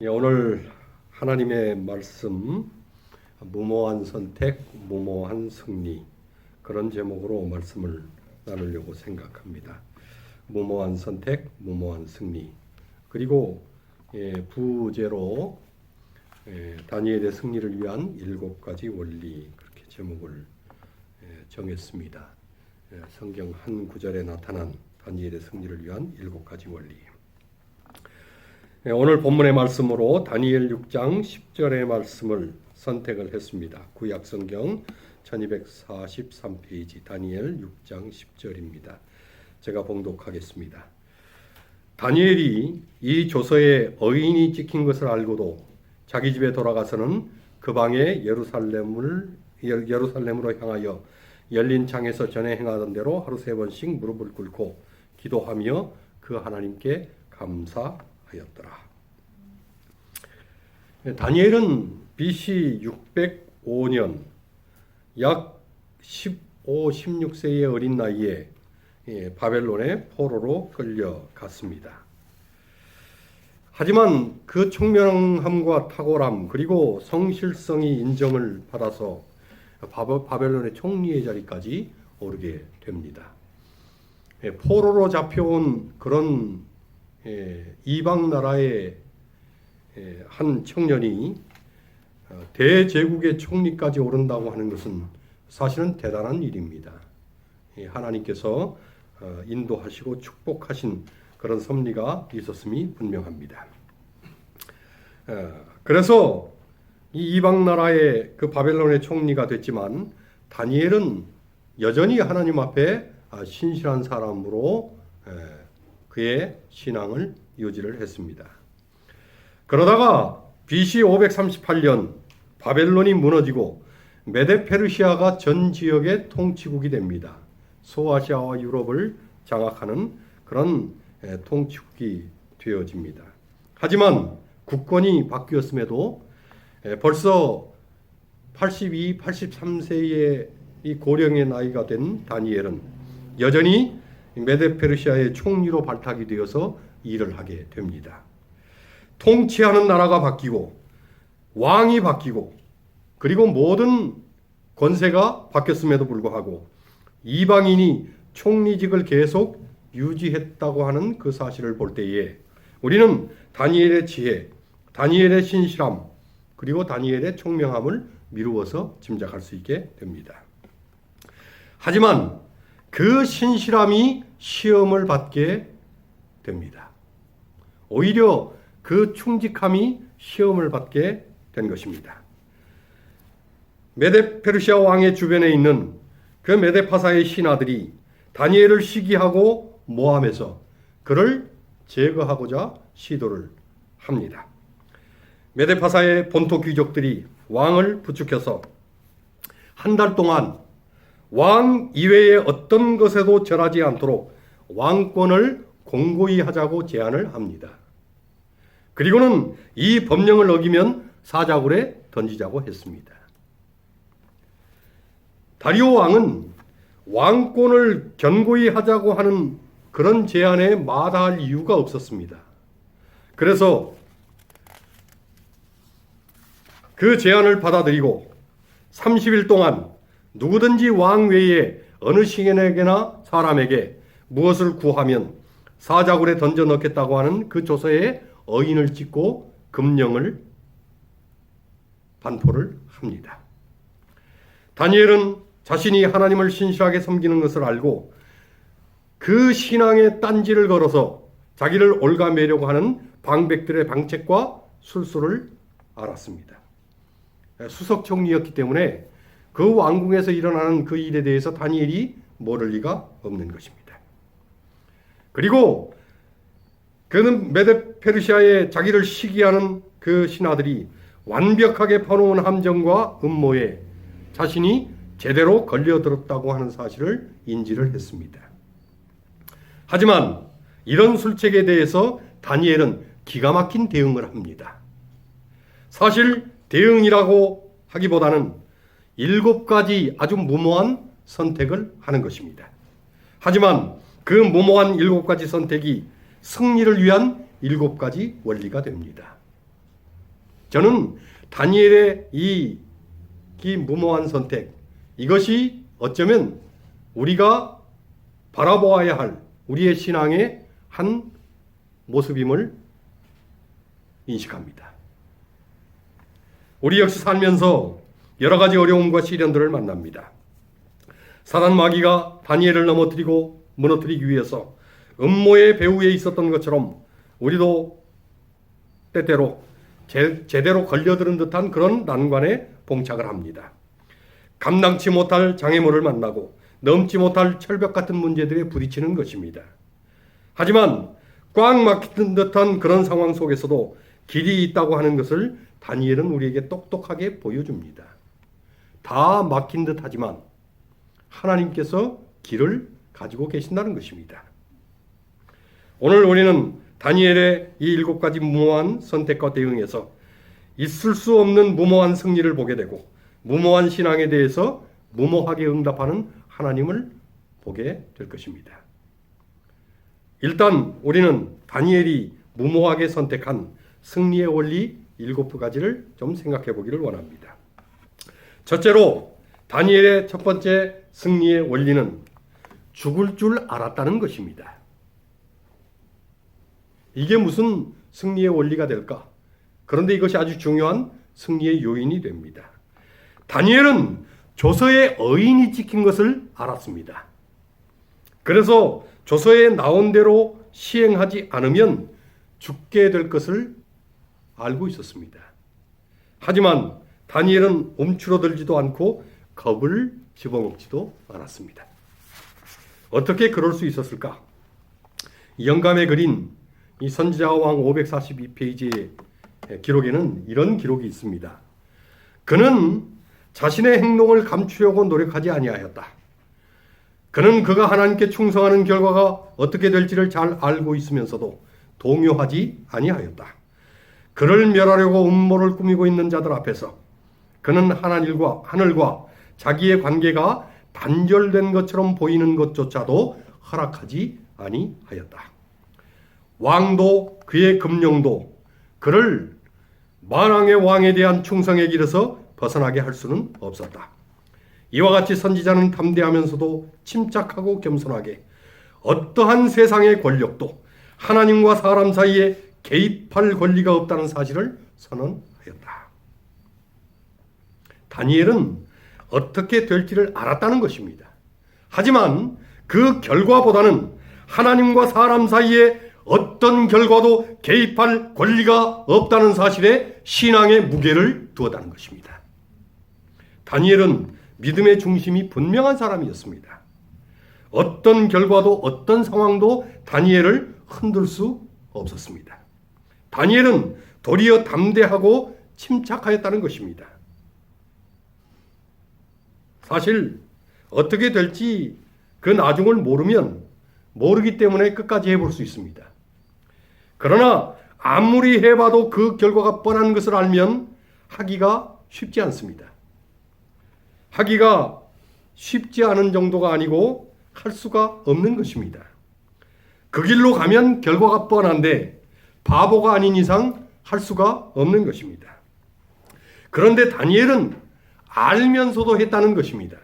오늘 하나님의 말씀, 무모한 선택, 무모한 승리, 그런 제목으로 말씀을 나누려고 생각합니다. 무모한 선택, 무모한 승리, 그리고 부제로 다니엘의 승리를 위한 7가지 원리, 그렇게 제목을 정했습니다. 성경 한 구절에 나타난 다니엘의 승리를 위한 7가지 원리. 오늘 본문의 말씀으로 다니엘 6장 10절의 말씀을 선택을 했습니다. 구약성경 1243페이지 다니엘 6장 10절입니다. 제가 봉독하겠습니다. 다니엘이 이 조서에 어인이 찍힌 것을 알고도 자기 집에 돌아가서는 그 방에 예루살렘으로 향하여 열린 창에서 전에 행하던 대로 하루 3번씩 무릎을 꿇고 기도하며 그 하나님께 감사하였더라. 다니엘은 BC 605년 약 15, 16세의 어린 나이에 바벨론의 포로로 끌려갔습니다. 하지만 그 총명함과 탁월함 그리고 성실성이 인정을 받아서 바벨론의 총리의 자리까지 오르게 됩니다. 포로로 잡혀온 그런 이방 나라의 한 청년이 대제국의 총리까지 오른다고 하는 것은 사실은 대단한 일입니다. 하나님께서 인도하시고 축복하신 그런 섭리가 있었음이 분명합니다. 그래서 이 이방 나라의 그 바벨론의 총리가 됐지만 다니엘은 여전히 하나님 앞에 신실한 사람으로 그의 신앙을 유지를 했습니다. 그러다가 BC 538년 바벨론이 무너지고 메데페르시아가 전 지역의 통치국이 됩니다. 소아시아와 유럽을 장악하는 그런 통치국이 되어집니다. 하지만 국권이 바뀌었음에도 벌써 82, 83세의 이 고령의 나이가 된 다니엘은 여전히 메데페르시아의 총리로 발탁이 되어서 일을 하게 됩니다. 통치하는 나라가 바뀌고 왕이 바뀌고 그리고 모든 권세가 바뀌었음에도 불구하고 이방인이 총리직을 계속 유지했다고 하는 그 사실을 볼 때에 우리는 다니엘의 지혜, 다니엘의 신실함 그리고 다니엘의 총명함을 미루어서 짐작할 수 있게 됩니다. 하지만 그 신실함이 시험을 받게 됩니다. 오히려 그 충직함이 시험을 받게 된 것입니다. 메데페르시아 왕의 주변에 있는 그 메데파사의 신하들이 다니엘을 시기하고 모함해서 그를 제거하고자 시도를 합니다. 메데파사의 본토 귀족들이 왕을 부추겨서 한 달 동안 왕 이외의 어떤 것에도 절하지 않도록 왕권을 공고히 하자고 제안을 합니다. 그리고는 이 법령을 어기면 사자굴에 던지자고 했습니다. 다리오 왕은 왕권을 견고히 하자고 하는 그런 제안에 마다할 이유가 없었습니다. 그래서 그 제안을 받아들이고 30일 동안 누구든지 왕 외에 어느 신에게나 사람에게 무엇을 구하면 사자굴에 던져 넣겠다고 하는 그 조서에 어인을 찍고 금령을 반포를 합니다. 다니엘은 자신이 하나님을 신실하게 섬기는 것을 알고 그 신앙의 딴지를 걸어서 자기를 올가매려고 하는 방백들의 방책과 술수를 알았습니다. 수석 총리였기 때문에 그 왕궁에서 일어나는 그 일에 대해서 다니엘이 모를 리가 없는 것입니다. 그리고 그는 메데페르시아에 자기를 시기하는 그 신하들이 완벽하게 파놓은 함정과 음모에 자신이 제대로 걸려들었다고 하는 사실을 인지를 했습니다. 하지만 이런 술책에 대해서 다니엘은 기가 막힌 대응을 합니다. 사실 대응이라고 하기보다는 7가지 아주 무모한 선택을 하는 것입니다. 하지만 그 무모한 7가지 선택이 승리를 위한 7가지 원리가 됩니다. 저는 다니엘의 이 무모한 선택, 이것이 어쩌면 우리가 바라보아야 할 우리의 신앙의 한 모습임을 인식합니다. 우리 역시 살면서 여러 가지 어려움과 시련들을 만납니다. 사단 마귀가 다니엘을 넘어뜨리고 무너뜨리기 위해서 음모의 배후에 있었던 것처럼 우리도 때때로 제대로 걸려드는 듯한 그런 난관에 봉착을 합니다. 감당치 못할 장애물을 만나고 넘지 못할 철벽 같은 문제들에 부딪히는 것입니다. 하지만 꽉 막힌 듯한 그런 상황 속에서도 길이 있다고 하는 것을 다니엘은 우리에게 똑똑하게 보여줍니다. 다 막힌 듯 하지만 하나님께서 길을 가지고 계신다는 것입니다. 오늘 우리는 다니엘의 이 7가지 무모한 선택과 대응에서 있을 수 없는 무모한 승리를 보게 되고 무모한 신앙에 대해서 무모하게 응답하는 하나님을 보게 될 것입니다. 일단 우리는 다니엘이 무모하게 선택한 승리의 원리 7가지를 좀 생각해 보기를 원합니다. 첫째로 다니엘의 첫 번째 승리의 원리는 죽을 줄 알았다는 것입니다. 이게 무슨 승리의 원리가 될까? 그런데 이것이 아주 중요한 승리의 요인이 됩니다. 다니엘은 조서에 어인이 찍힌 것을 알았습니다. 그래서 조서에 나온 대로 시행하지 않으면 죽게 될 것을 알고 있었습니다. 하지만 다니엘은 움츠러들지도 않고 겁을 집어먹지도 않았습니다. 어떻게 그럴 수 있었을까? 영감에 그린 이 선지자 왕 542페이지의 기록에는 이런 기록이 있습니다. 그는 자신의 행동을 감추려고 노력하지 아니하였다. 그는 그가 하나님께 충성하는 결과가 어떻게 될지를 잘 알고 있으면서도 동요하지 아니하였다. 그를 멸하려고 음모를 꾸미고 있는 자들 앞에서 그는 하늘과 자기의 관계가 단절된 것처럼 보이는 것조차도 허락하지 아니하였다. 왕도 그의 금령도 그를 만왕의 왕에 대한 충성의 길에서 벗어나게 할 수는 없었다. 이와 같이 선지자는 담대하면서도 침착하고 겸손하게 어떠한 세상의 권력도 하나님과 사람 사이에 개입할 권리가 없다는 사실을 선언하였다. 다니엘은 어떻게 될지를 알았다는 것입니다. 하지만 그 결과보다는 하나님과 사람 사이에 어떤 결과도 개입할 권리가 없다는 사실에 신앙의 무게를 두었다는 것입니다. 다니엘은 믿음의 중심이 분명한 사람이었습니다. 어떤 결과도 어떤 상황도 다니엘을 흔들 수 없었습니다. 다니엘은 도리어 담대하고 침착하였다는 것입니다. 사실 어떻게 될지 그 나중을 모르기 때문에 끝까지 해볼 수 있습니다. 그러나 아무리 해봐도 그 결과가 뻔한 것을 알면 하기가 쉽지 않습니다. 하기가 쉽지 않은 정도가 아니고 할 수가 없는 것입니다. 그 길로 가면 결과가 뻔한데 바보가 아닌 이상 할 수가 없는 것입니다. 그런데 다니엘은 알면서도 했다는 것입니다.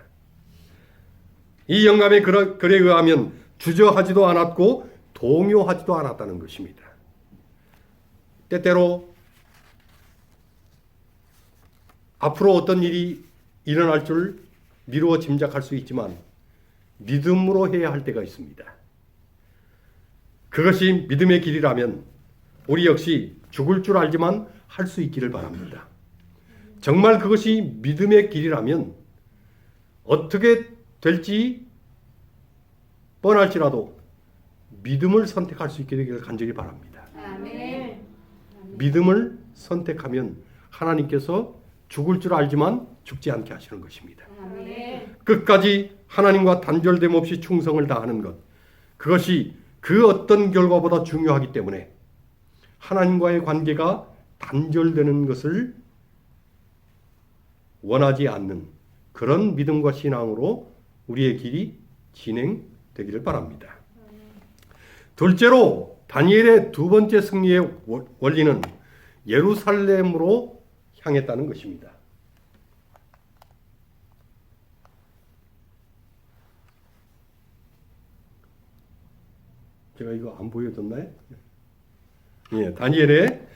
이 영감의 글에 의하면 주저하지도 않았고 동요하지도 않았다는 것입니다. 때때로 앞으로 어떤 일이 일어날 줄 미루어 짐작할 수 있지만 믿음으로 해야 할 때가 있습니다. 그것이 믿음의 길이라면 우리 역시 죽을 줄 알지만 할 수 있기를 바랍니다. 정말 그것이 믿음의 길이라면 어떻게 될지 뻔할지라도 믿음을 선택할 수 있게 되기를 간절히 바랍니다. 아멘. 믿음을 선택하면 하나님께서 죽을 줄 알지만 죽지 않게 하시는 것입니다. 아멘. 끝까지 하나님과 단절됨 없이 충성을 다하는 것, 그것이 그 어떤 결과보다 중요하기 때문에 하나님과의 관계가 단절되는 것을 원하지 않는 그런 믿음과 신앙으로 우리의 길이 진행되기를 바랍니다. 둘째로 다니엘의 두 번째 승리의 원리는 예루살렘으로 향했다는 것입니다. 제가 이거 안 보여줬나요? 예, 다니엘의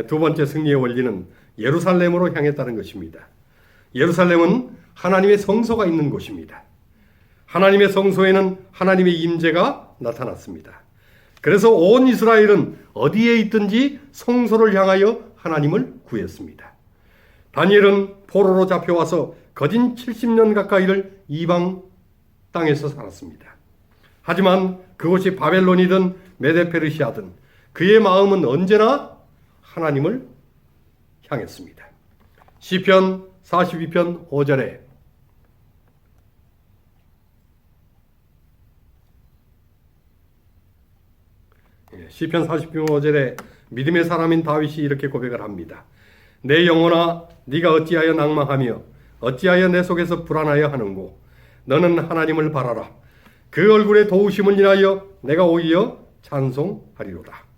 두 번째 승리의 원리는 예루살렘으로 향했다는 것입니다. 예루살렘은 하나님의 성소가 있는 곳입니다. 하나님의 성소에는 하나님의 임재가 나타났습니다. 그래서 온 이스라엘은 어디에 있든지 성소를 향하여 하나님을 구했습니다. 다니엘은 포로로 잡혀와서 거진 70년 가까이를 이방 땅에서 살았습니다. 하지만 그곳이 바벨론이든 메데페르시아든 그의 마음은 언제나 하나님을 향했습니다. 시편 42편 5절에 시편 40편 5절에 믿음의 사람인 다윗이 이렇게 고백을 합니다. 내 영혼아 네가 어찌하여 낭망하며 어찌하여 내 속에서 불안하여 하는고 너는 하나님을 바라라. 그 얼굴의 도우심을 인하여 내가 오히려 찬송하리로다.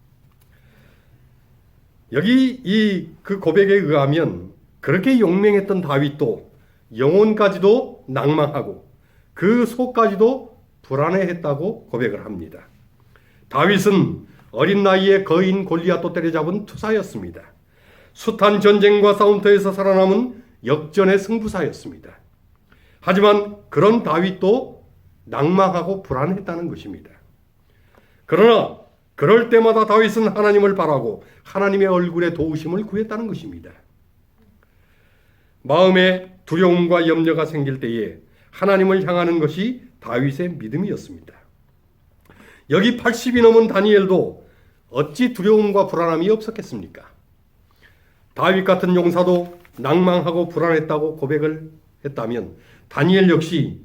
여기 그 고백에 의하면 그렇게 용맹했던 다윗도 영혼까지도 낭망하고 그 속까지도 불안해했다고 고백을 합니다. 다윗은 어린 나이에 거인 골리앗도 때려잡은 투사였습니다. 숱한 전쟁과 싸움터에서 살아남은 역전의 승부사였습니다. 하지만 그런 다윗도 낭망하고 불안했다는 것입니다. 그러나 그럴 때마다 다윗은 하나님을 바라고 하나님의 얼굴에 도우심을 구했다는 것입니다. 마음에 두려움과 염려가 생길 때에 하나님을 향하는 것이 다윗의 믿음이었습니다. 여기 80이 넘은 다니엘도 어찌 두려움과 불안함이 없었겠습니까? 다윗 같은 용사도 낭망하고 불안했다고 고백을 했다면 다니엘 역시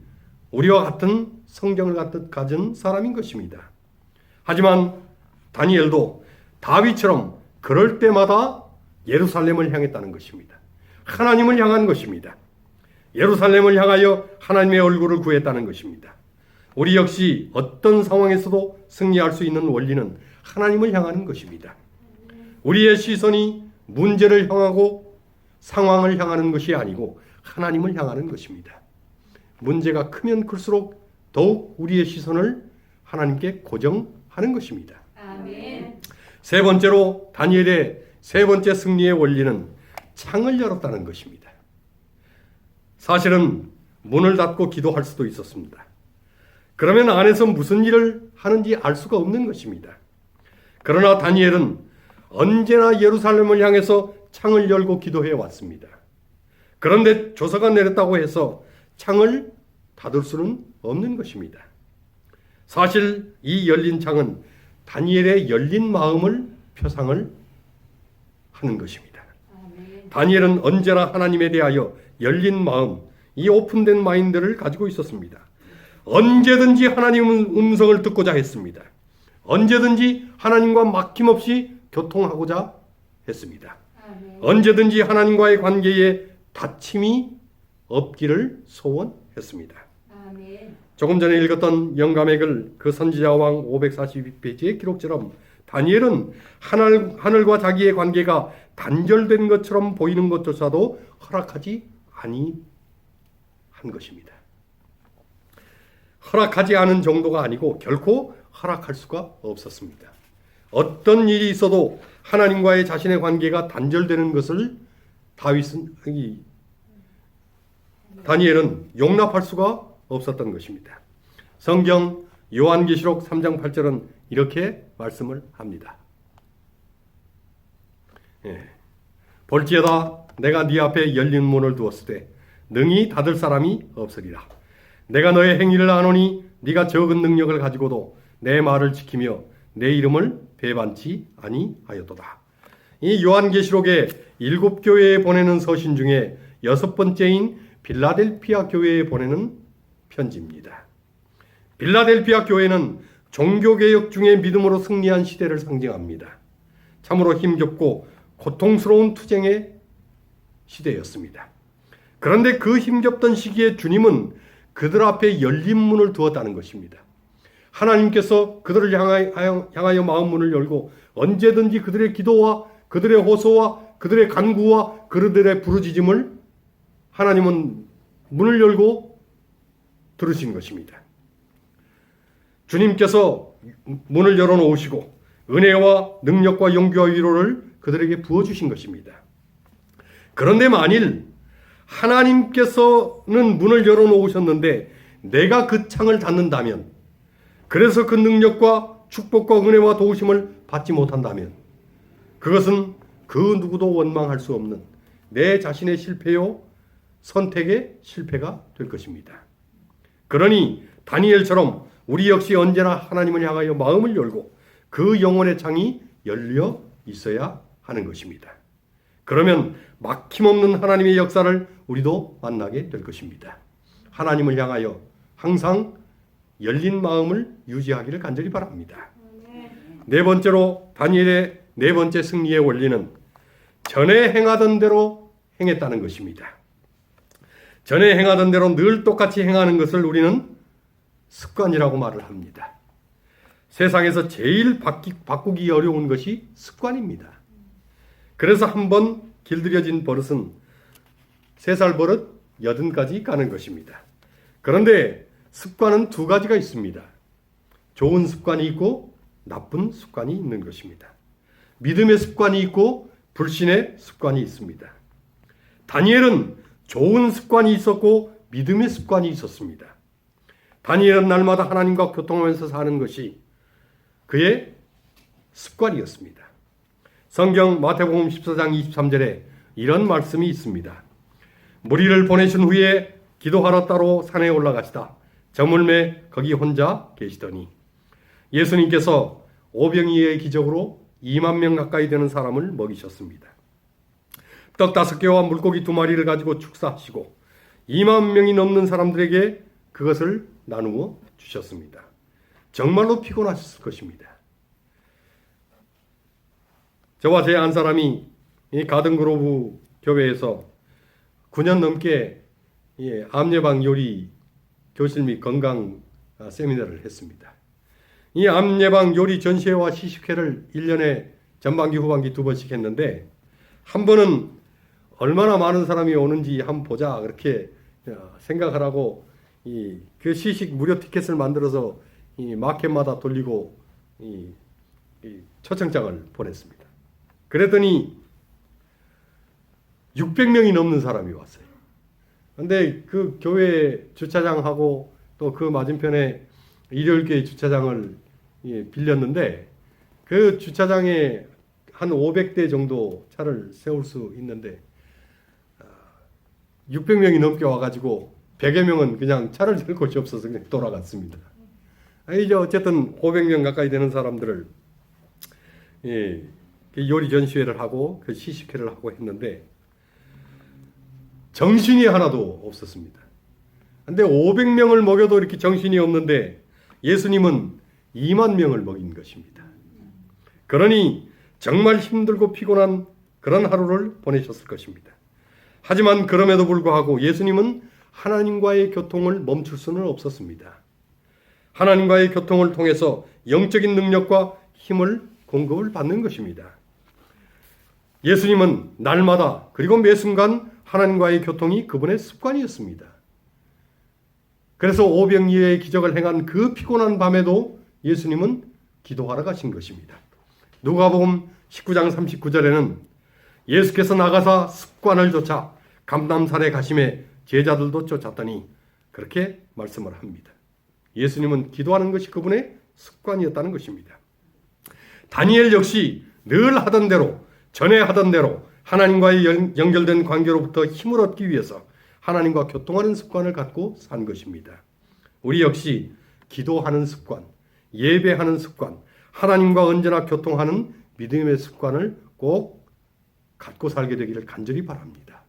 우리와 같은 성경을 가진 사람인 것입니다. 하지만 다니엘도 다윗처럼 그럴 때마다 예루살렘을 향했다는 것입니다. 하나님을 향한 것입니다. 예루살렘을 향하여 하나님의 얼굴을 구했다는 것입니다. 우리 역시 어떤 상황에서도 승리할 수 있는 원리는 하나님을 향하는 것입니다. 우리의 시선이 문제를 향하고 상황을 향하는 것이 아니고 하나님을 향하는 것입니다. 문제가 크면 클수록 더욱 우리의 시선을 하나님께 고정하는 것입니다. 아멘. 세 번째로 다니엘의 세 번째 승리의 원리는 창을 열었다는 것입니다. 사실은 문을 닫고 기도할 수도 있었습니다. 그러면 안에서 무슨 일을 하는지 알 수가 없는 것입니다. 그러나 다니엘은 언제나 예루살렘을 향해서 창을 열고 기도해 왔습니다. 그런데 조서가 내렸다고 해서 창을 닫을 수는 없는 것입니다. 사실 이 열린 창은 다니엘의 열린 마음을 표상을 하는 것입니다. 아멘. 다니엘은 언제나 하나님에 대하여 열린 마음, 이 오픈된 마인드를 가지고 있었습니다. 언제든지 하나님의 음성을 듣고자 했습니다. 언제든지 하나님과 막힘없이 교통하고자 했습니다. 아멘. 언제든지 하나님과의 관계에 다침이 없기를 소원했습니다. 아멘. 조금 전에 읽었던 영감의 글 그 선지자왕 542페이지의 기록처럼 다니엘은 하늘과 자기의 관계가 단절된 것처럼 보이는 것조차도 허락하지 아니한 것입니다. 허락하지 않은 정도가 아니고 결코 허락할 수가 없었습니다. 어떤 일이 있어도 하나님과의 자신의 관계가 단절되는 것을 다니엘은 용납할 수가 없었던 것입니다. 성경 요한계시록 3장 8절은 이렇게 말씀을 합니다. 볼지어다 내가 네 앞에 열린 문을 두었을 때 능히 닫을 사람이 없으리라. 내가 너의 행위를 아노니 네가 적은 능력을 가지고도 내 말을 지키며 내 이름을 배반치 아니하였도다. 이 요한계시록의 7교회에 보내는 서신 중에 6번째인 빌라델피아 교회에 보내는 편지입니다. 빌라델피아 교회는 종교개혁 중에 믿음으로 승리한 시대를 상징합니다. 참으로 힘겹고 고통스러운 투쟁의 시대였습니다. 그런데 그 힘겹던 시기에 주님은 그들 앞에 열린 문을 두었다는 것입니다. 하나님께서 그들을 향하여 마음 문을 열고 언제든지 그들의 기도와 그들의 호소와 그들의 간구와 그들의 부르짖음을 하나님은 문을 열고 들으신 것입니다. 주님께서 문을 열어놓으시고 은혜와 능력과 용기와 위로를 그들에게 부어주신 것입니다. 그런데 만일 하나님께서는 문을 열어놓으셨는데 내가 그 창을 닫는다면, 그래서 그 능력과 축복과 은혜와 도우심을 받지 못한다면, 그것은 그 누구도 원망할 수 없는 내 자신의 실패요 선택의 실패가 될 것입니다. 그러니 다니엘처럼 우리 역시 언제나 하나님을 향하여 마음을 열고 그 영혼의 창이 열려 있어야 하는 것입니다. 그러면 막힘없는 하나님의 역사를 우리도 만나게 될 것입니다. 하나님을 향하여 항상 열린 마음을 유지하기를 간절히 바랍니다. 네 번째로 다니엘의 네 번째 승리의 원리는 전에 행하던 대로 행했다는 것입니다. 전에 행하던 대로 늘 똑같이 행하는 것을 우리는 습관이라고 말을 합니다. 세상에서 제일 바꾸기 어려운 것이 습관입니다. 그래서 한번 길들여진 버릇은 3살 버릇 80까지 가는 것입니다. 그런데 습관은 두 가지가 있습니다. 좋은 습관이 있고 나쁜 습관이 있는 것입니다. 믿음의 습관이 있고 불신의 습관이 있습니다. 다니엘은 좋은 습관이 있었고 믿음의 습관이 있었습니다. 다니엘은 날마다 하나님과 교통하면서 사는 것이 그의 습관이었습니다. 성경 마태복음 14장 23절에 이런 말씀이 있습니다. 무리를 보내신 후에 기도하러 따로 산에 올라가시다. 저물매 거기 혼자 계시더니 예수님께서 오병이어의 기적으로 2만 명 가까이 되는 사람을 먹이셨습니다. 떡 5개와 물고기 2마리를 가지고 축사하시고 2만 명이 넘는 사람들에게 그것을 나누어 주셨습니다. 정말로 피곤하셨을 것입니다. 저와 제 한 사람이 이 가든그로브 교회에서 9년 넘게 암 예방 요리 교실 및 건강 세미나를 했습니다. 이 암 예방 요리 전시회와 시식회를 1년에 전반기 후반기 2번씩 했는데, 한 번은 얼마나 많은 사람이 오는지 한번 보자 그렇게 생각을 하고 그 시식 무료 티켓을 만들어서 이 마켓마다 돌리고 이 초청장을 보냈습니다. 그랬더니 600명이 넘는 사람이 왔어요. 근데 그 교회 주차장하고 또 그 맞은편에 일요일교회 주차장을 빌렸는데, 그 주차장에 한 500대 정도 차를 세울 수 있는데 600명이 넘게 와가지고 100여 명은 그냥 차를 댈 곳이 없어서 그냥 돌아갔습니다. 이제 어쨌든 500명 가까이 되는 사람들을 요리 전시회를 하고 그 시식회를 하고 했는데 정신이 하나도 없었습니다. 근데 500명을 먹여도 이렇게 정신이 없는데 예수님은 2만 명을 먹인 것입니다. 그러니 정말 힘들고 피곤한 그런 하루를 보내셨을 것입니다. 하지만 그럼에도 불구하고 예수님은 하나님과의 교통을 멈출 수는 없었습니다. 하나님과의 교통을 통해서 영적인 능력과 힘을 공급을 받는 것입니다. 예수님은 날마다 그리고 매 순간 하나님과의 교통이 그분의 습관이었습니다. 그래서 오병이어의 기적을 행한 그 피곤한 밤에도 예수님은 기도하러 가신 것입니다. 누가복음 19장 39절에는 예수께서 나가사 습관을 쫓아 감람산에 가심에 제자들도 쫓았더니 그렇게 말씀을 합니다. 예수님은 기도하는 것이 그분의 습관이었다는 것입니다. 다니엘 역시 늘 하던 대로, 전에 하던 대로 하나님과의 연결된 관계로부터 힘을 얻기 위해서 하나님과 교통하는 습관을 갖고 산 것입니다. 우리 역시 기도하는 습관, 예배하는 습관, 하나님과 언제나 교통하는 믿음의 습관을 꼭 갖고 살게 되기를 간절히 바랍니다.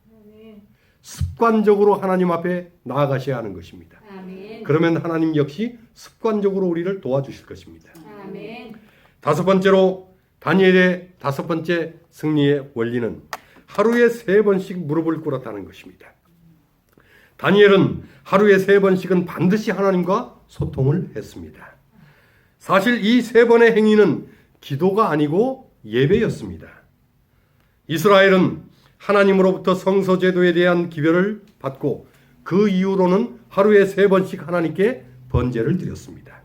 습관적으로 하나님 앞에 나아가셔야 하는 것입니다. 아멘. 그러면 하나님 역시 습관적으로 우리를 도와주실 것입니다. 아멘. 5번째로 다니엘의 5번째 승리의 원리는 하루에 3번씩 무릎을 꿇었다는 것입니다. 다니엘은 하루에 3번씩은 반드시 하나님과 소통을 했습니다. 사실 이 3번의 행위는 기도가 아니고 예배였습니다. 이스라엘은 하나님으로부터 성서 제도에 대한 기별을 받고 그 이후로는 하루에 3번씩 하나님께 번제를 드렸습니다.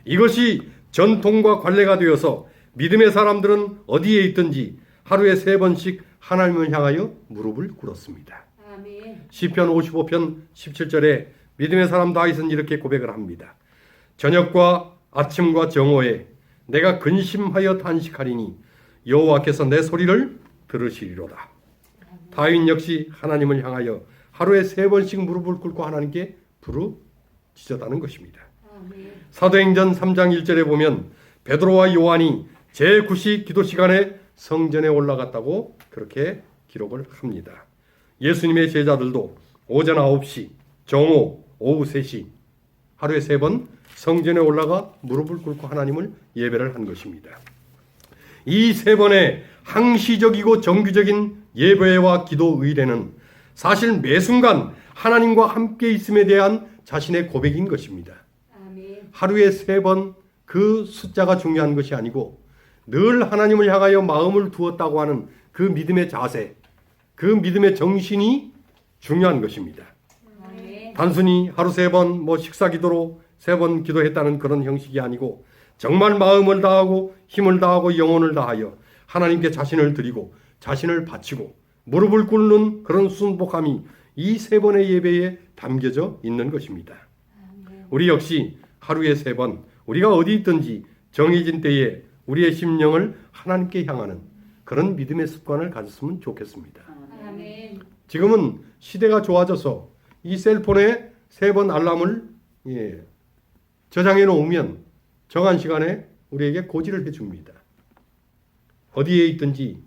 이것이 전통과 관례가 되어서 믿음의 사람들은 어디에 있든지 하루에 3번씩 하나님을 향하여 무릎을 꿇었습니다. 아멘. 시편 55편 17절에 믿음의 사람 다윗은 이렇게 고백을 합니다. 저녁과 아침과 정오에 내가 근심하여 단식하리니 여호와께서 내 소리를 들으시리로다. 다윗 역시 하나님을 향하여 하루에 3번씩 무릎을 꿇고 하나님께 부르짖었다는 것입니다. 아멘. 사도행전 3장 1절에 보면 베드로와 요한이 제9시 기도 시간에 성전에 올라갔다고 그렇게 기록을 합니다. 예수님의 제자들도 오전 9시, 정오, 오후 3시 하루에 3번 성전에 올라가 무릎을 꿇고 하나님을 예배를 한 것입니다. 이 3번의 항시적이고 정규적인 예배와 기도 의례는 사실 매 순간 하나님과 함께 있음에 대한 자신의 고백인 것입니다. 아멘. 하루에 3번 그 숫자가 중요한 것이 아니고 늘 하나님을 향하여 마음을 두었다고 하는 그 믿음의 자세, 그 믿음의 정신이 중요한 것입니다. 아멘. 단순히 하루 3번 식사 기도로 3번 기도했다는 그런 형식이 아니고 정말 마음을 다하고 힘을 다하고 영혼을 다하여 하나님께 자신을 드리고 자신을 바치고 무릎을 꿇는 그런 순복함이 이 3번의 예배에 담겨져 있는 것입니다. 아멘. 우리 역시 하루에 3번 우리가 어디 있든지 정해진 때에 우리의 심령을 하나님께 향하는 그런 믿음의 습관을 가졌으면 좋겠습니다. 아멘. 지금은 시대가 좋아져서 이 셀폰에 3번 알람을 저장해 놓으면 정한 시간에 우리에게 고지를 해줍니다. 어디에 있든지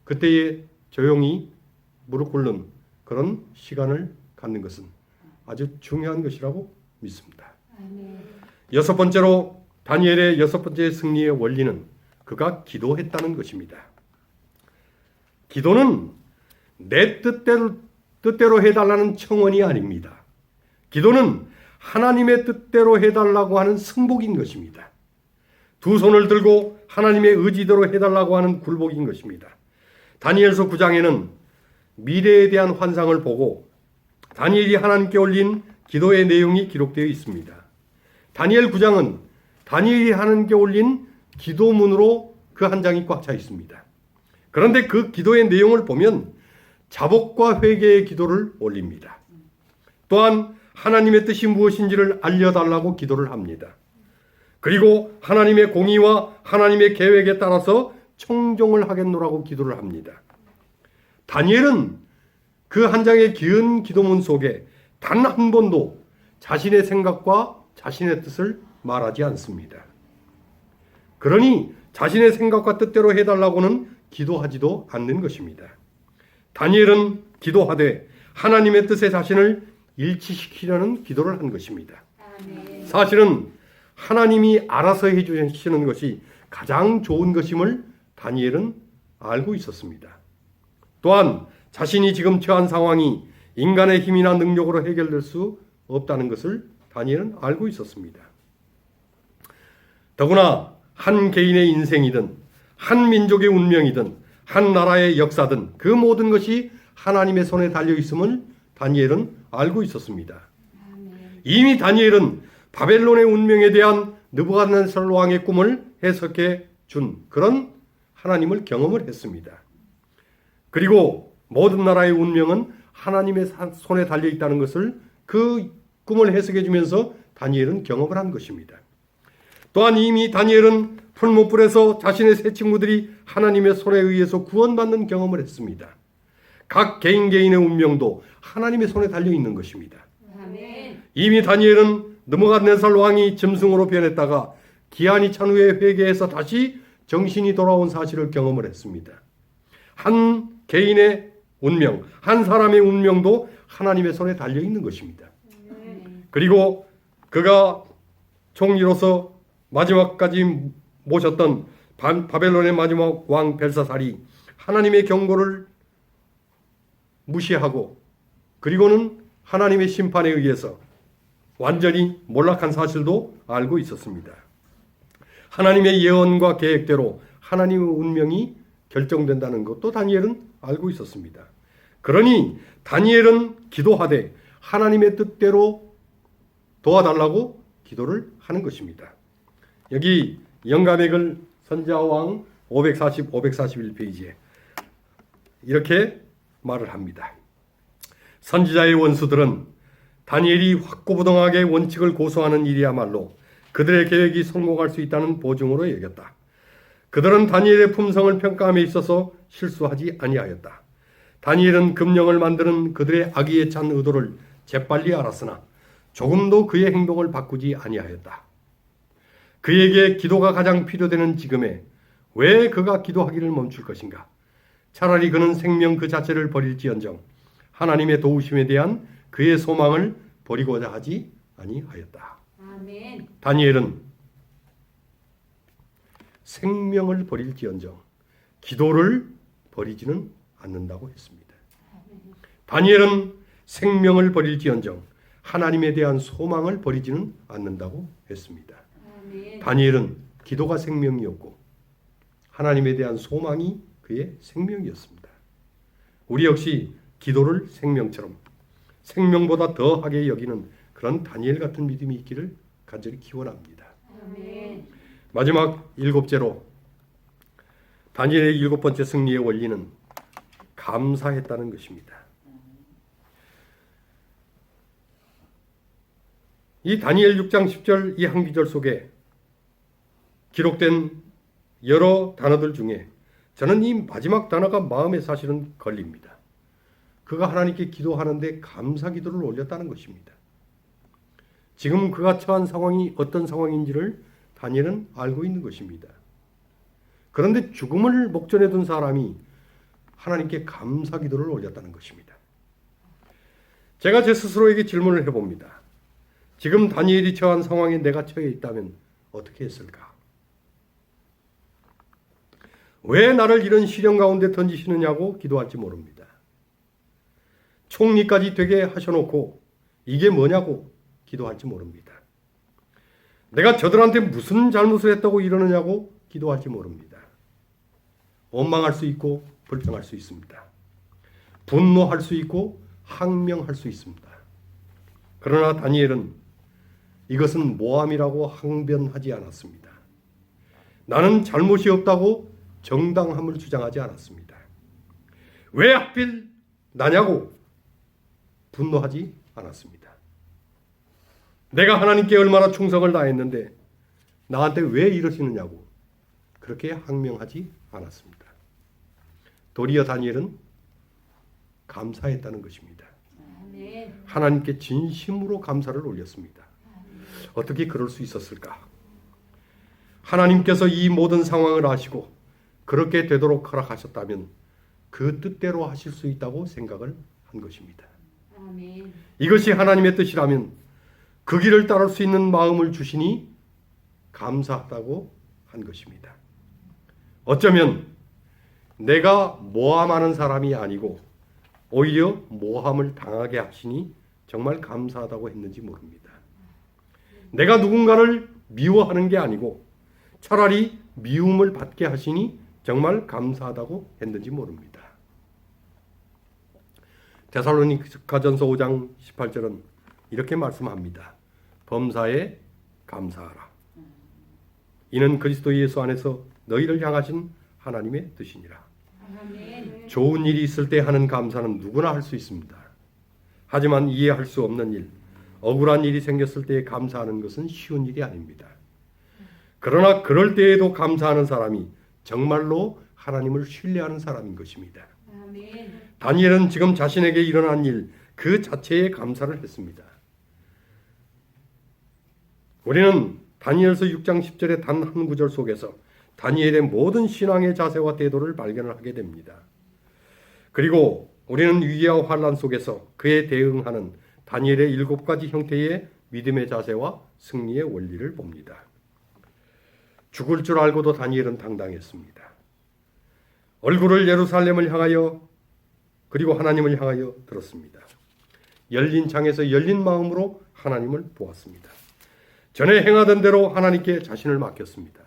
그때에 조용히 무릎 꿇는 그런 시간을 갖는 것은 아주 중요한 것이라고 믿습니다. 아멘. 6번째로 다니엘의 6번째 승리의 원리는 그가 기도했다는 것입니다. 기도는 내 뜻대로 해달라는 청원이 아닙니다. 기도는 하나님의 뜻대로 해달라고 하는 승복인 것입니다. 두 손을 들고 하나님의 의지대로 해달라고 하는 굴복인 것입니다. 다니엘서 9장에는 미래에 대한 환상을 보고 다니엘이 하나님께 올린 기도의 내용이 기록되어 있습니다. 다니엘 9장은 다니엘이 하나님께 올린 기도문으로 그 한 장이 꽉 차 있습니다. 그런데 그 기도의 내용을 보면 자복과 회개의 기도를 올립니다. 또한 하나님의 뜻이 무엇인지를 알려달라고 기도를 합니다. 그리고 하나님의 공의와 하나님의 계획에 따라서 청종을 하겠노라고 기도를 합니다. 다니엘은 그 한 장의 긴 기도문 속에 단 한 번도 자신의 생각과 자신의 뜻을 말하지 않습니다. 그러니 자신의 생각과 뜻대로 해달라고는 기도하지도 않는 것입니다. 다니엘은 기도하되 하나님의 뜻에 자신을 일치시키려는 기도를 한 것입니다. 아멘. 사실은 하나님이 알아서 해주시는 것이 가장 좋은 것임을 다니엘은 알고 있었습니다. 또한 자신이 지금 처한 상황이 인간의 힘이나 능력으로 해결될 수 없다는 것을 다니엘은 알고 있었습니다. 더구나 한 개인의 인생이든 한 민족의 운명이든 한 나라의 역사든 그 모든 것이 하나님의 손에 달려 있음을 다니엘은 알고 있었습니다. 아멘. 이미 다니엘은 바벨론의 운명에 대한 느부갓네살 왕의 꿈을 해석해 준 그런 하나님을 경험을 했습니다. 그리고 모든 나라의 운명은 하나님의 손에 달려 있다는 것을 그 꿈을 해석해 주면서 다니엘은 경험을 한 것입니다. 또한 이미 다니엘은 풀무불에서 자신의 세 친구들이 하나님의 손에 의해서 구원받는 경험을 했습니다. 각 개인의 운명도 하나님의 손에 달려 있는 것입니다. 아멘. 이미 다니엘은 느부갓네살 왕이 짐승으로 변했다가 기한이 찬 후에 회개해서 다시 정신이 돌아온 사실을 경험을 했습니다. 한 개인의 운명, 한 사람의 운명도 하나님의 손에 달려 있는 것입니다. 그리고 그가 총리로서 마지막까지 모셨던 바벨론의 마지막 왕 벨사살이 하나님의 경고를 무시하고 그리고는 하나님의 심판에 의해서 완전히 몰락한 사실도 알고 있었습니다. 하나님의 예언과 계획대로 하나님의 운명이 결정된다는 것도 다니엘은 알고 있었습니다. 그러니 다니엘은 기도하되 하나님의 뜻대로 도와달라고 기도를 하는 것입니다. 여기 영감의 글 선지자왕 540, 541페이지에 이렇게 말을 합니다. 선지자의 원수들은 다니엘이 확고부동하게 원칙을 고수하는 일이야말로 그들의 계획이 성공할 수 있다는 보증으로 여겼다. 그들은 다니엘의 품성을 평가함에 있어서 실수하지 아니하였다. 다니엘은 금령을 만드는 그들의 악의에 찬 의도를 재빨리 알았으나 조금도 그의 행동을 바꾸지 아니하였다. 그에게 기도가 가장 필요되는 지금에 왜 그가 기도하기를 멈출 것인가? 차라리 그는 생명 그 자체를 버릴지언정 하나님의 도우심에 대한 그의 소망을 버리고자 하지 아니하였다. 아멘. 다니엘은 생명을 버릴지언정 기도를 버리지는 않는다고 했습니다. 다니엘은 생명을 버릴지언정 하나님에 대한 소망을 버리지는 않는다고 했습니다. 아멘. 다니엘은 기도가 생명이었고 하나님에 대한 소망이 그의 생명이었습니다. 우리 역시 기도를 생명처럼 생명보다 더하게 여기는 그런 다니엘 같은 믿음이 있기를 간절히 기원합니다. 아멘. 마지막 일곱째로 다니엘의 일곱 번째 승리의 원리는 감사했다는 것입니다. 이 다니엘 6장 10절 이 한 구절 속에 기록된 여러 단어들 중에 저는 이 마지막 단어가 마음에 사실은 걸립니다. 그가 하나님께 기도하는데 감사 기도를 올렸다는 것입니다. 지금 그가 처한 상황이 어떤 상황인지를 다니엘은 알고 있는 것입니다. 그런데 죽음을 목전에 둔 사람이 하나님께 감사 기도를 올렸다는 것입니다. 제가 제 스스로에게 질문을 해봅니다. 지금 다니엘이 처한 상황에 내가 처해 있다면 어떻게 했을까? 왜 나를 이런 시련 가운데 던지시느냐고 기도할지 모릅니다. 총리까지 되게 하셔놓고 이게 뭐냐고 기도할지 모릅니다. 내가 저들한테 무슨 잘못을 했다고 이러느냐고 기도할지 모릅니다. 원망할 수 있고 불평할 수 있습니다. 분노할 수 있고 항명할 수 있습니다. 그러나 다니엘은 이것은 모함이라고 항변하지 않았습니다. 나는 잘못이 없다고 정당함을 주장하지 않았습니다. 왜 하필 나냐고 분노하지 않았습니다. 내가 하나님께 얼마나 충성을 다했는데 나한테 왜 이러시느냐고 그렇게 항명하지 않았습니다. 도리어 다니엘은 감사했다는 것입니다. 아멘. 하나님께 진심으로 감사를 올렸습니다. 어떻게 그럴 수 있었을까? 하나님께서 이 모든 상황을 아시고 그렇게 되도록 허락하셨다면 그 뜻대로 하실 수 있다고 생각을 한 것입니다. 아멘. 이것이 하나님의 뜻이라면 그 길을 따를 수 있는 마음을 주시니 감사하다고 한 것입니다. 어쩌면 내가 모함하는 사람이 아니고 오히려 모함을 당하게 하시니 정말 감사하다고 했는지 모릅니다. 내가 누군가를 미워하는 게 아니고 차라리 미움을 받게 하시니 정말 감사하다고 했는지 모릅니다. 데살로니가전서 5장 18절은 이렇게 말씀합니다. 범사에 감사하라. 이는 그리스도 예수 안에서 너희를 향하신 하나님의 뜻이니라. 아멘. 좋은 일이 있을 때 하는 감사는 누구나 할 수 있습니다. 하지만 이해할 수 없는 일, 억울한 일이 생겼을 때 감사하는 것은 쉬운 일이 아닙니다. 그러나 그럴 때에도 감사하는 사람이 정말로 하나님을 신뢰하는 사람인 것입니다. 아멘. 다니엘은 지금 자신에게 일어난 일 그 자체에 감사를 했습니다. 우리는 다니엘서 6장 10절의 단 한 구절 속에서 다니엘의 모든 신앙의 자세와 태도를 발견을 하게 됩니다. 그리고 우리는 위기와 환난 속에서 그에 대응하는 다니엘의 7가지 형태의 믿음의 자세와 승리의 원리를 봅니다. 죽을 줄 알고도 다니엘은 당당했습니다. 얼굴을 예루살렘을 향하여 그리고 하나님을 향하여 들었습니다. 열린 창에서 열린 마음으로 하나님을 보았습니다. 전에 행하던 대로 하나님께 자신을 맡겼습니다.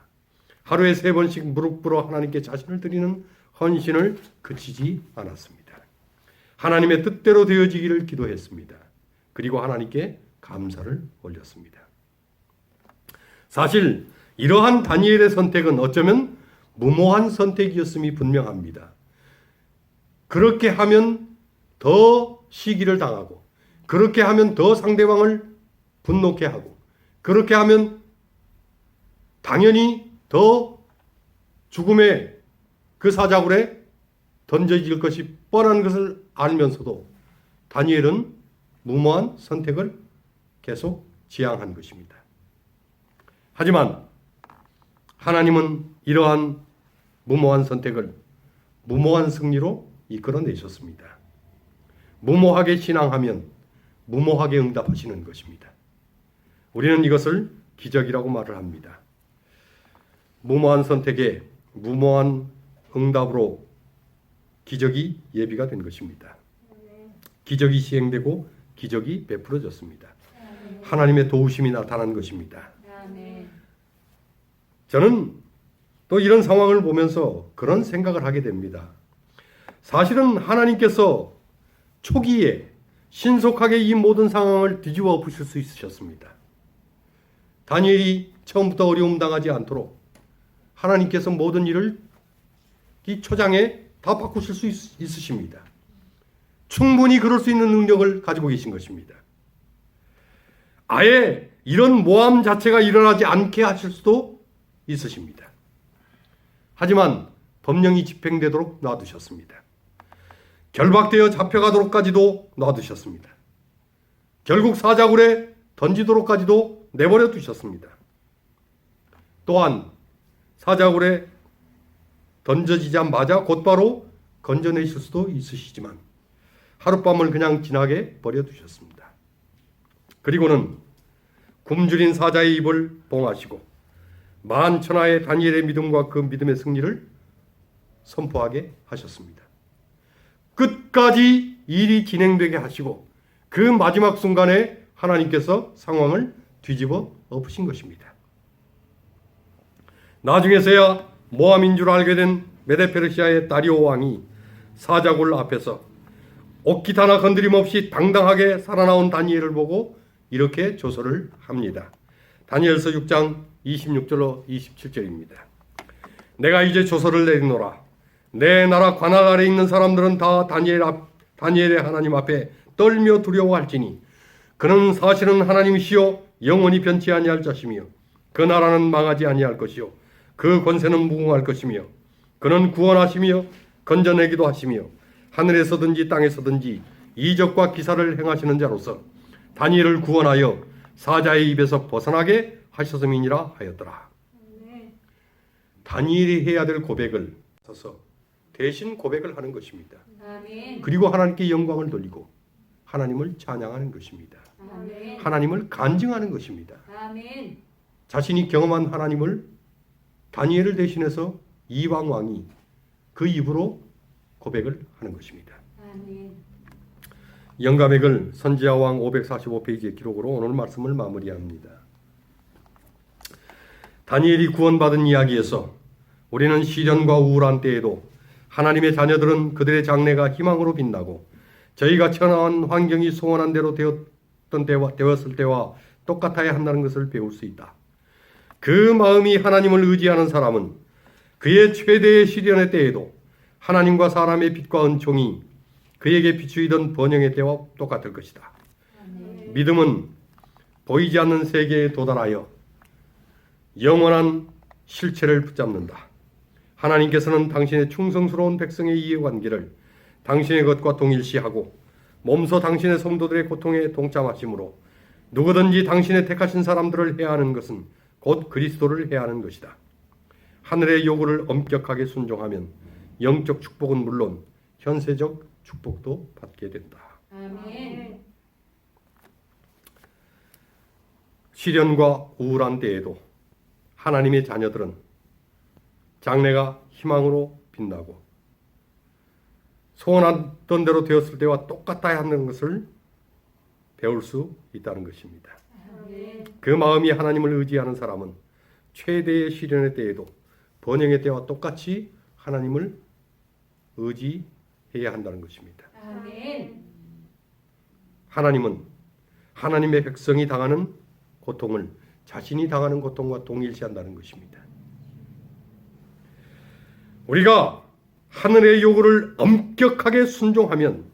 하루에 3번씩 무릎 꿇어 하나님께 자신을 드리는 헌신을 그치지 않았습니다. 하나님의 뜻대로 되어지기를 기도했습니다. 그리고 하나님께 감사를 올렸습니다. 사실 이러한 다니엘의 선택은 어쩌면 무모한 선택이었음이 분명합니다. 그렇게 하면 더 시기를 당하고, 그렇게 하면 더 상대방을 분노케 하고, 그렇게 하면 당연히 더 죽음의 그 사자굴에 던져질 것이 뻔한 것을 알면서도 다니엘은 무모한 선택을 계속 지향한 것입니다. 하지만 하나님은 이러한 무모한 선택을 무모한 승리로 이끌어내셨습니다. 무모하게 신앙하면 무모하게 응답하시는 것입니다. 우리는 이것을 기적이라고 말을 합니다. 무모한 선택에 무모한 응답으로 기적이 예비가 된 것입니다. 기적이 시행되고 기적이 베풀어졌습니다. 하나님의 도우심이 나타난 것입니다. 아멘. 저는 또 이런 상황을 보면서 그런 생각을 하게 됩니다. 사실은 하나님께서 초기에 신속하게 이 모든 상황을 뒤집어 엎으실 수 있으셨습니다. 다니엘이 처음부터 어려움 당하지 않도록 하나님께서 모든 일을 이 초장에 다 바꾸실 수 있으십니다. 충분히 그럴 수 있는 능력을 가지고 계신 것입니다. 아예 이런 모함 자체가 일어나지 않게 하실 수도 있으십니다. 하지만 법령이 집행되도록 놔두셨습니다. 결박되어 잡혀가도록까지도 놔두셨습니다. 결국 사자굴에 던지도록까지도 내버려 두셨습니다. 또한 사자굴에 던져지자마자 곧바로 건져내실 수도 있으시지만 하룻밤을 그냥 지나게 버려두셨습니다. 그리고는 굶주린 사자의 입을 봉하시고 만천하의 다니엘의 믿음과 그 믿음의 승리를 선포하게 하셨습니다. 끝까지 일이 진행되게 하시고 그 마지막 순간에 하나님께서 상황을 뒤집어 엎으신 것입니다. 나중에서야 모함인 줄 알게 된 메데페르시아의 다리오 왕이 사자굴 앞에서 옷깃 하나 건드림 없이 당당하게 살아나온 다니엘을 보고 이렇게 조서를 합니다. 다니엘서 6장 26절로 27절입니다. 내가 이제 조서를 내리노라. 내 나라 관할 아래 있는 사람들은 다 다니엘의 하나님 앞에 떨며 두려워할지니 그는 사실은 하나님이시요 영원히 변치 아니할 자시며 그 나라는 망하지 아니할 것이요 그 권세는 무궁할 것이며 그는 구원하시며 건져내기도 하시며 하늘에서든지 땅에서든지 이적과 기사를 행하시는 자로서 다니엘을 구원하여 사자의 입에서 벗어나게 하셨음이니라 하였더라. 다니엘이 해야 될 고백을 서서 대신 고백을 하는 것입니다. 아멘. 그리고 하나님께 영광을 돌리고 하나님을 찬양하는 것입니다. 아멘. 하나님을 간증하는 것입니다. 아멘. 자신이 경험한 하나님을 다니엘을 대신해서 이방 왕이 그 입으로 고백을 하는 것입니다. 아멘. 영감의 글 선지자 왕 545페이지의 기록으로 오늘 말씀을 마무리합니다. 다니엘이 구원받은 이야기에서 우리는 시련과 우울한 때에도 하나님의 자녀들은 그들의 장래가 희망으로 빛나고 저희가 처한 환경이 소원한 대로 되었을 때와 똑같아야 한다는 것을 배울 수 있다. 그 마음이 하나님을 의지하는 사람은 그의 최대의 시련의 때에도 하나님과 사람의 빛과 은총이 그에게 비추이던 번영의 때와 똑같을 것이다. 아멘. 믿음은 보이지 않는 세계에 도달하여 영원한 실체를 붙잡는다. 하나님께서는 당신의 충성스러운 백성의 이해관계를 당신의 것과 동일시하고 몸소 당신의 성도들의 고통에 동참하심으로 누구든지 당신의 택하신 사람들을 해하는 것은 곧 그리스도를 해하는 것이다. 하늘의 요구를 엄격하게 순종하면 영적 축복은 물론 현세적 축복도 받게 된다. 아멘. 시련과 우울한 때에도 하나님의 자녀들은 장래가 희망으로 빛나고 소원하던 대로 되었을 때와 똑같아야 하는 것을 배울 수 있다는 것입니다. 아멘. 그 마음이 하나님을 의지하는 사람은 최대의 시련의 때에도 번영의 때와 똑같이 하나님을 의지해야 한다는 것입니다. 아멘. 하나님은 하나님의 백성이 당하는 고통을 자신이 당하는 고통과 동일시한다는 것입니다. 우리가 하늘의 요구를 엄격하게 순종하면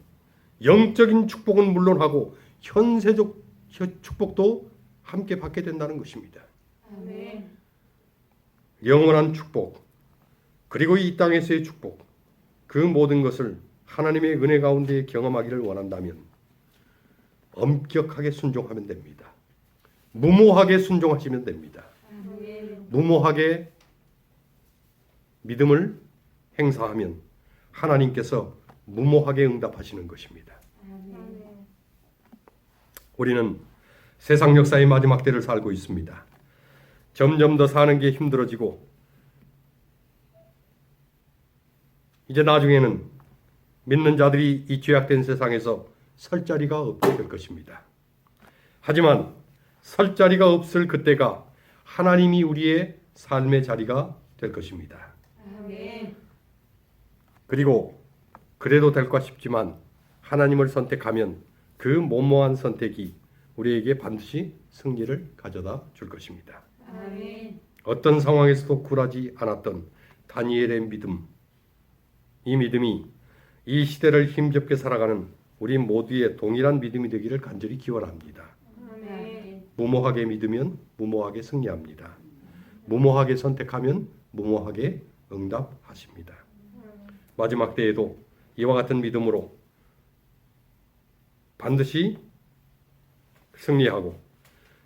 영적인 축복은 물론하고 현세적 축복도 함께 받게 된다는 것입니다. 아멘. 영원한 축복, 그리고 이 땅에서의 축복, 그 모든 것을 하나님의 은혜 가운데 경험하기를 원한다면 엄격하게 순종하면 됩니다. 무모하게 순종하시면 됩니다. 아멘. 무모하게 믿음을 행사하면 하나님께서 무모하게 응답하시는 것입니다. 아멘. 우리는 세상 역사의 마지막 때를 살고 있습니다. 점점 더 사는 게 힘들어지고 이제 나중에는 믿는 자들이 이 죄악된 세상에서 설 자리가 없게 될 것입니다. 하지만 설 자리가 없을 그때가 하나님이 우리의 삶의 자리가 될 것입니다. 아멘. 그리고 그래도 될까 싶지만 하나님을 선택하면 그 무모한 선택이 우리에게 반드시 승리를 가져다 줄 것입니다. 아멘. 어떤 상황에서도 굴하지 않았던 다니엘의 믿음, 이 믿음이 이 시대를 힘겹게 살아가는 우리 모두의 동일한 믿음이 되기를 간절히 기원합니다. 아멘. 무모하게 믿으면 무모하게 승리합니다. 무모하게 선택하면 무모하게 응답하십니다. 마지막 때에도 이와 같은 믿음으로 반드시 승리하고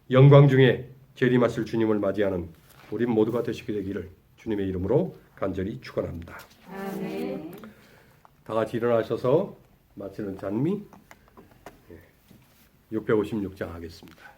영광 중에 재림하실 주님을 맞이하는 우리 모두가 되시게 되기를 주님의 이름으로 간절히 축원합니다. 아멘. 다 같이 일어나셔서 마치는 찬미 656장 하겠습니다.